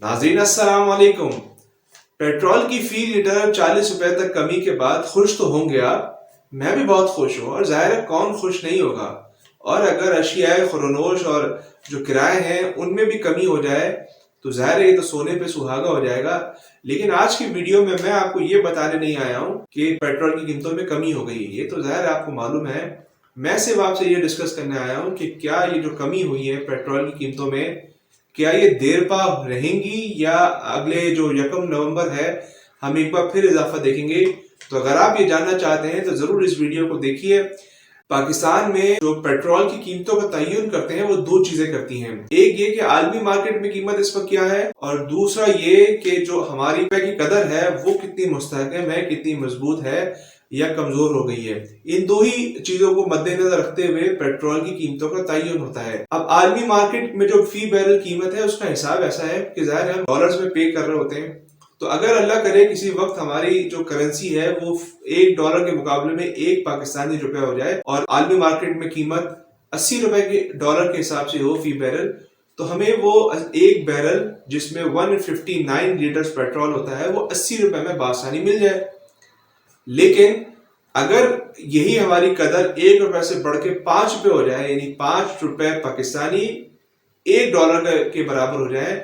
नाज़रीन अस्सलाम वालेकुम। पेट्रोल की फी लीटर 40 रुपए तक कमी के बाद खुश तो होंगे आप, मैं भी बहुत खुश हूँ और जाहिर है कौन खुश नहीं होगा। और अगर अशियाए खुरनोश और जो किराए हैं उनमें भी कमी हो जाए तो जाहिर है ये तो सोने पे सुहागा हो जाएगा। लेकिन आज की वीडियो में मैं आपको ये बताने नहीं आया हूँ कि पेट्रोल की कीमतों में कमी हो गई है, ये तो जाहिर है आपको मालूम है। मैं सिर्फ आपसे ये डिस्कस करने आया हूँ कि क्या ये जो कमी हुई है पेट्रोल की कीमतों में, क्या ये देर पा रहेंगी या अगले जो 1 नवंबर है हम एक बार फिर इजाफा देखेंगे। तो अगर आप ये जानना चाहते हैं तो जरूर इस वीडियो को देखिए। पाकिस्तान में जो पेट्रोल की कीमतों का तयन करते हैं वो दो चीजें करती हैं। एक ये कि आलमी मार्केट में कीमत इस वक्त क्या है, और दूसरा ये कि जो हमारी रुपए की कदर है वो कितनी मुस्तहकम है, कितनी मजबूत है या कमजोर हो गई है। इन दो ही चीजों को मद्देनजर रखते हुए पेट्रोल की कीमतों का तयन होता है। अब आलमी मार्केट में जो फी बैरल कीमत है उसका हिसाब ऐसा है कि जाहिर है हम डॉलर्स में पे कर रहे होते हैं। तो अगर अल्लाह करे किसी वक्त हमारी जो करेंसी है वो $1 के मुकाबले में 1 पाकिस्तानी रुपया हो जाए और आलमी मार्केट में कीमत 80 रुपए के डॉलर के हिसाब से हो फी बैरल, तो हमें वो एक बैरल जिसमें 159 लीटर्स पेट्रोल होता है वो 80 रुपए में बासानी मिल जाए। लेकिन अगर यही हमारी कदर $1 से बढ़ के $5 हो जाए, यानी $5 पाकिस्तानी $1 के बराबर हो जाए,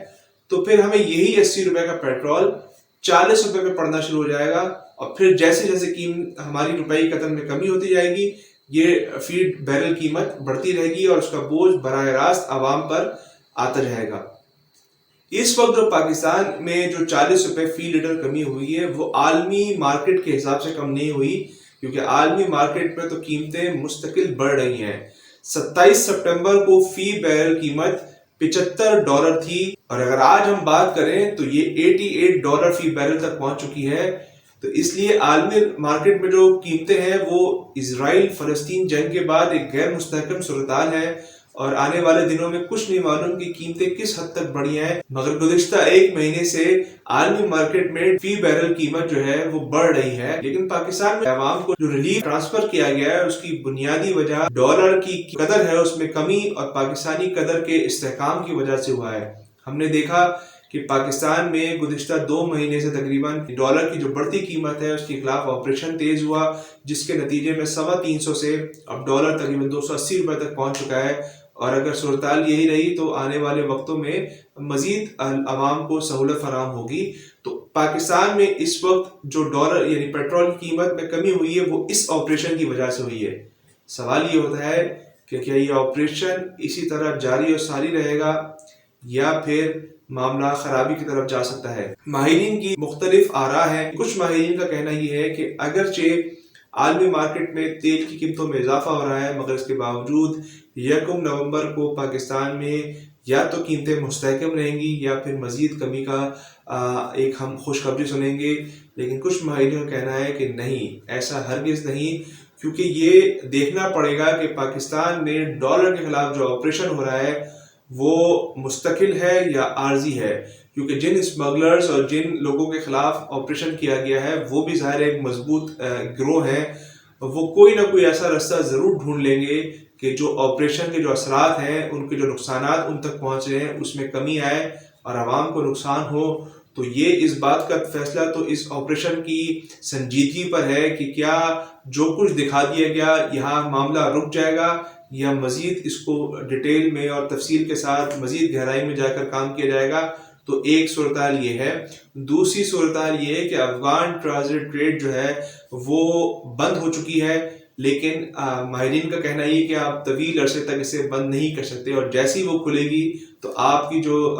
तो फिर हमें यही 80 रुपए का पेट्रोल 40 रुपए में पड़ना शुरू हो जाएगा। और फिर जैसे जैसे कीमत हमारी रुपए की कदर में कमी होती जाएगी ये फीड बैरल कीमत बढ़ती रहेगी और उसका बोझ बराह रास्त आवाम पर आता जाएगा। इस वक्त जो पाकिस्तान में जो 40 रुपए फी लीटर कमी हुई है वो आलमी मार्केट के हिसाब से कम नहीं हुई, क्योंकि आलमी मार्केट में तो कीमतें मुस्तकिल बढ़ रही हैं। 27 सितंबर को फी बैरल कीमत $75 थी और अगर आज हम बात करें तो ये $88 फी बैरल तक पहुंच चुकी है। तो इसलिए आलमी मार्केट में जो कीमतें हैं वो इजराइल फलस्तीन जंग के बाद एक गैर मुस्तहकम सूरत-ए-हाल है और आने वाले दिनों में कुछ नहीं मालूम कि कीमतें किस हद तक बढ़ी हैं। मगर गुज़िश्ता एक महीने से आलमी मार्केट में फी बैरल कीमत जो है वो बढ़ रही है। लेकिन पाकिस्तान में अवाम को जो रिलीफ ट्रांसफर किया गया है उसकी बुनियादी वजह डॉलर की कदर है उसमें कमी और पाकिस्तानी कदर के इस्तेहकाम की वजह से हुआ है। हमने देखा कि पाकिस्तान में गुज़िश्ता 2 महीने से तकरीबन डॉलर की जो बढ़ती कीमत है उसके खिलाफ ऑपरेशन तेज हुआ, जिसके नतीजे में 350 से अब डॉलर तकरीबन 280 रुपए तक पहुंच चुका है। और अगर सूरत-ए-हाल यही रही तो आने वाले वक्तों में मजीद अवाम को सहूलत फराहम होगी। तो पाकिस्तान में इस वक्त जो डॉलर यानी पेट्रोल की कीमत में कमी हुई है वो इस ऑपरेशन की वजह से हुई है। सवाल ये होता है कि क्या ये ऑपरेशन इसी तरह जारी और सारी रहेगा या फिर मामला खराबी की तरफ जा सकता है। माहिरीन की मुख्तलिफ आरा है। कुछ माहिरीन का कहना ये है कि अगरचे आलमी मार्केट में तेल की कीमतों में इजाफा हो रहा है मगर इसके बावजूद 1 नवंबर को पाकिस्तान में या तो कीमतें मुस्तहकम रहेंगी या फिर मजीद कमी का एक हम खुशखबरी सुनेंगे। लेकिन कुछ माहिरीन का कहना है कि नहीं, ऐसा हरगिज नहीं, क्योंकि ये देखना पड़ेगा कि पाकिस्तान में डॉलर के खिलाफ जो ऑपरेशन हो रहा है वो मुस्तकिल है या आर्जी है। क्योंकि जिन स्मगलर्स और जिन लोगों के खिलाफ ऑपरेशन किया गया है वो भी ज़ाहिर एक मजबूत गिरोह है, वो कोई ना कोई ऐसा रास्ता ज़रूर ढूंढ लेंगे कि जो ऑपरेशन के जो असरात हैं उनके जो नुकसानात उन तक पहुँच रहे हैं उसमें कमी आए और आवाम को नुकसान हो। तो ये इस बात का फैसला तो इस ऑपरेशन की संजीदगी पर है कि क्या जो कुछ दिखा दिया गया यहाँ मामला रुक जाएगा या मजीद इसको डिटेल में और तफसील के साथ मजीद गहराई में जाकर काम किया जाएगा। तो एक सूरत-ए-हाल ये है। दूसरी सूरत-ए-हाल ये है कि अफगान ट्रांजिट ट्रेड जो है वो बंद हो चुकी है, लेकिन माहिरीन का कहना ये कि आप तवील अरसे तक इसे बंद नहीं कर सकते और जैसे ही वो खुलेगी तो आपकी जो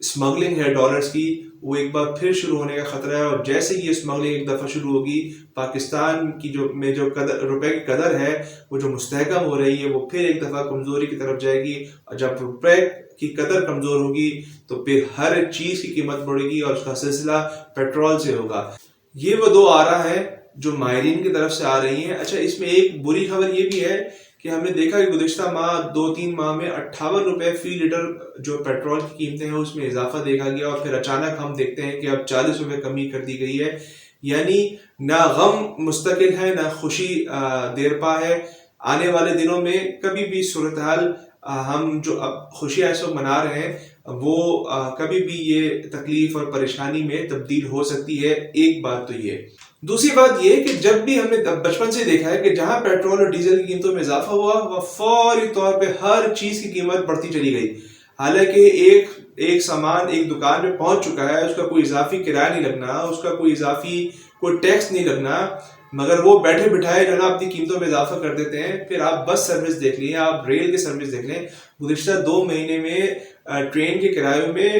स्मगलिंग है डॉलर्स की वो एक बार फिर शुरू होने का खतरा है। और जैसे ही ये स्मगलिंग एक दफ़ा शुरू होगी पाकिस्तान की जो रुपए की कदर है वो जो मुस्तहकम हो रही है वो फिर एक दफ़ा कमज़ोरी की तरफ जाएगी। और जब रुपए की कदर कमज़ोर होगी तो फिर हर चीज़ की कीमत बढ़ेगी और उसका सिलसिला पेट्रोल से होगा। ये वो दो आरा है जो माहिरीन की तरफ से आ रही हैं। अच्छा, इसमें एक बुरी खबर ये भी है कि हमने देखा कि गुज़िश्ता माह 2-3 माह में 58 रुपए फी लीटर जो पेट्रोल की कीमतें हैं उसमें इजाफा देखा गया और फिर अचानक हम देखते हैं कि अब 40 रुपए कमी कर दी गई है। यानी ना गम मुस्तकिल है ना खुशी देरपा है। आने वाले दिनों में कभी भी सूरत हाल हम जो अब खुशियां इस वक्त मना रहे हैं وہ کبھی بھی یہ تکلیف اور پریشانی میں تبدیل ہو سکتی ہے. ایک بات تو یہ. دوسری بات یہ کہ جب بھی ہم نے بچپن سے دیکھا ہے کہ جہاں پیٹرول اور ڈیزل کی قیمتوں میں اضافہ ہوا وہ فوری طور پہ ہر چیز کی قیمت بڑھتی چلی گئی. حالانکہ ایک سامان ایک دکان پہ پہنچ چکا ہے، اس کا کوئی اضافی کرایہ نہیں لگنا، اس کا کوئی اضافی کوئی ٹیکس نہیں لگنا، مگر وہ بیٹھے بٹھائے جو ہے نا اپنی قیمتوں میں اضافہ کر دیتے ہیں. پھر آپ بس سروس دیکھ لیں، آپ ریل کی سروس دیکھ لیں، گزشتہ 2 مہینے میں ٹرین کے کرایوں میں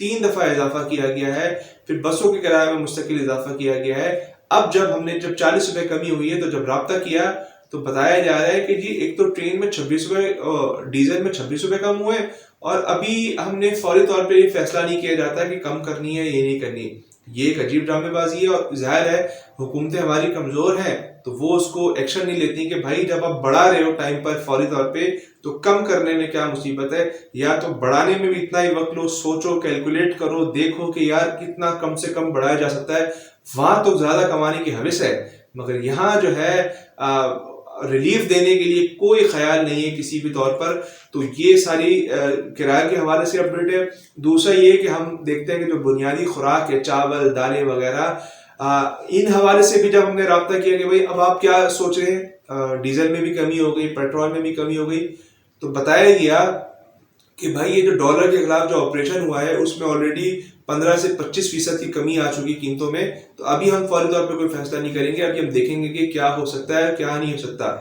3 دفعہ اضافہ کیا گیا ہے. پھر بسوں کے کرایے میں مستقل اضافہ کیا گیا ہے. اب جب 40 روپے کمی ہوئی ہے تو جب رابطہ کیا تو بتایا جا رہا ہے کہ جی ایک تو ٹرین میں 26 روپے، ڈیزل میں 26 روپے کم ہوئے، اور ابھی ہم نے فوری طور پہ یہ فیصلہ نہیں کیا جاتا کہ کم کرنی ہے یہ نہیں کرنی. یہ ایک عجیب ڈرامے بازی ہے، اور ظاہر ہے حکومتیں ہماری کمزور ہیں تو وہ اس کو ایکشن نہیں لیتی کہ بھائی جب آپ بڑھا رہے ہو ٹائم پر فوری طور پہ تو کم کرنے میں کیا مصیبت ہے. یا تو بڑھانے میں بھی اتنا ہی وقت لو، سوچو، کیلکولیٹ کرو، دیکھو کہ یار کتنا کم سے کم بڑھایا جا سکتا ہے. وہاں تو زیادہ کمانے کی ہوس ہے، مگر یہاں جو ہے ریلیف دینے کے لیے کوئی خیال نہیں ہے کسی بھی طور پر. تو یہ ساری کرائے کے حوالے سے اپڈیٹ ہے. دوسرا یہ کہ ہم دیکھتے ہیں کہ جو بنیادی خوراک ہے، چاول، دالیں وغیرہ، ان حوالے سے بھی جب ہم نے رابطہ کیا کہ بھائی اب آپ کیا سوچ رہے ہیں، ڈیزل میں بھی کمی ہو گئی، پیٹرول میں بھی کمی ہو گئی، تو بتایا گیا کہ بھائی یہ جو ڈالر کے خلاف جو آپریشن ہوا ہے اس میں آلریڈی 15 سے 25% کی کمی آ چکی قیمتوں میں. تو ابھی ہم فوری طور پہ کوئی فیصلہ نہیں کریں گے، ابھی ہم دیکھیں گے کہ کیا ہو سکتا ہے کیا نہیں ہو سکتا.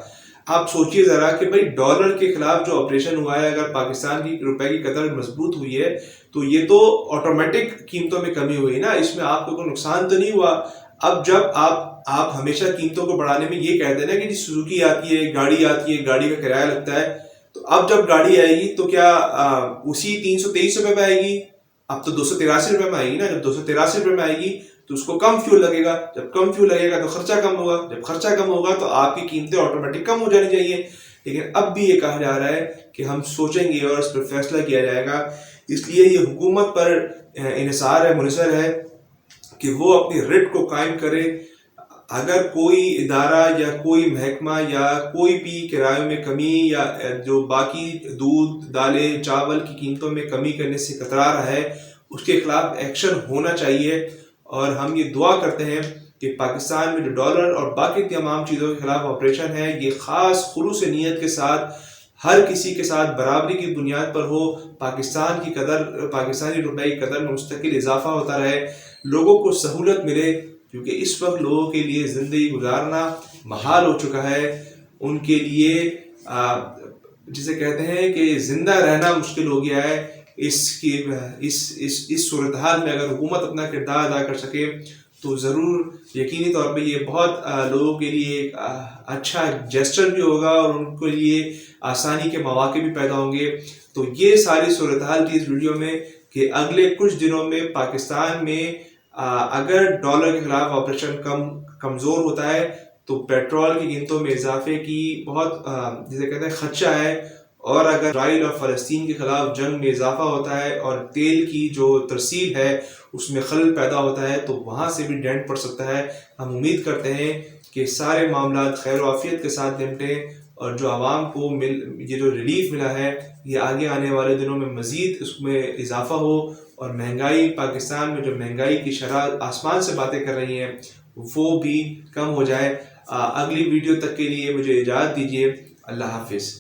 آپ سوچئے ذرا کہ بھائی ڈالر کے خلاف جو آپریشن ہوا ہے، اگر پاکستان کی روپے کی قدر مضبوط ہوئی ہے تو یہ تو آٹومیٹک قیمتوں میں کمی ہوئی نا، اس میں آپ کو کوئی نقصان تو نہیں ہوا. اب جب آپ ہمیشہ قیمتوں کو بڑھانے میں یہ کہتے ہیں نا کہ جی سوزوکی آتی ہے، گاڑی آتی ہے، گاڑی کا کرایہ لگتا ہے، تو اب جب گاڑی آئے گی تو کیا اسی 323 روپے میں آئے گی؟ اب تو 283 روپے میں آئے گی نا. جب 283 روپے میں آئے گی تو اس کو کم فیول لگے گا، جب کم فیول لگے گا تو خرچہ کم ہوگا، جب خرچہ کم ہوگا تو آپ کی قیمتیں آٹومیٹک کم ہو جانی چاہیے. لیکن اب بھی یہ کہا جا رہا ہے کہ ہم سوچیں گے اور اس پر فیصلہ کیا جائے گا. اس لیے یہ حکومت پر انحصار ہے، منحصر ہے کہ وہ اپنی ریٹ کو قائم کرے. اگر کوئی ادارہ یا کوئی محکمہ یا کوئی بھی کرایوں میں کمی یا جو باقی دودھ، دالیں، چاول کی قیمتوں میں کمی کرنے سے کترا رہا ہے، اس کے خلاف ایکشن ہونا چاہیے. اور ہم یہ دعا کرتے ہیں کہ پاکستان میں جو ڈالر اور باقی تمام چیزوں کے خلاف آپریشن ہے یہ خاص خلوص نیت کے ساتھ ہر کسی کے ساتھ برابری کی بنیاد پر ہو. پاکستان کی قدر، پاکستانی روپے کی قدر میں مستقل اضافہ ہوتا رہے، لوگوں کو سہولت ملے، کیونکہ اس وقت لوگوں کے لیے زندگی گزارنا محال ہو چکا ہے. ان کے لیے جسے کہتے ہیں کہ زندہ رہنا مشکل ہو گیا ہے. اس صورتحال میں اگر حکومت اپنا کردار ادا کر سکے تو ضرور یقینی طور پہ یہ بہت لوگوں کے لیے ایک اچھا جیسچر بھی ہوگا اور ان کے لیے آسانی کے مواقع بھی پیدا ہوں گے. تو یہ ساری صورتحال تھی اس ویڈیو میں کہ اگلے کچھ دنوں میں پاکستان میں اگر ڈالر کے خلاف آپریشن کمزور ہوتا ہے تو پیٹرول کی قیمتوں میں اضافے کی بہت جسے کہتے ہیں خدشہ ہے. اور اگر اسرائیل اور فلسطین کے خلاف جنگ میں اضافہ ہوتا ہے اور تیل کی جو ترسیل ہے اس میں خلل پیدا ہوتا ہے تو وہاں سے بھی ڈینٹ پڑ سکتا ہے. ہم امید کرتے ہیں کہ سارے معاملات خیر و عافیت کے ساتھ نمٹیں اور جو عوام کو یہ جو ریلیف ملا ہے یہ آگے آنے والے دنوں میں مزید اس میں اضافہ ہو، اور مہنگائی، پاکستان میں جو مہنگائی کی شرح آسمان سے باتیں کر رہی ہیں وہ بھی کم ہو جائے. اگلی ویڈیو تک کے لیے مجھے اجازت دیجیے. اللہ حافظ.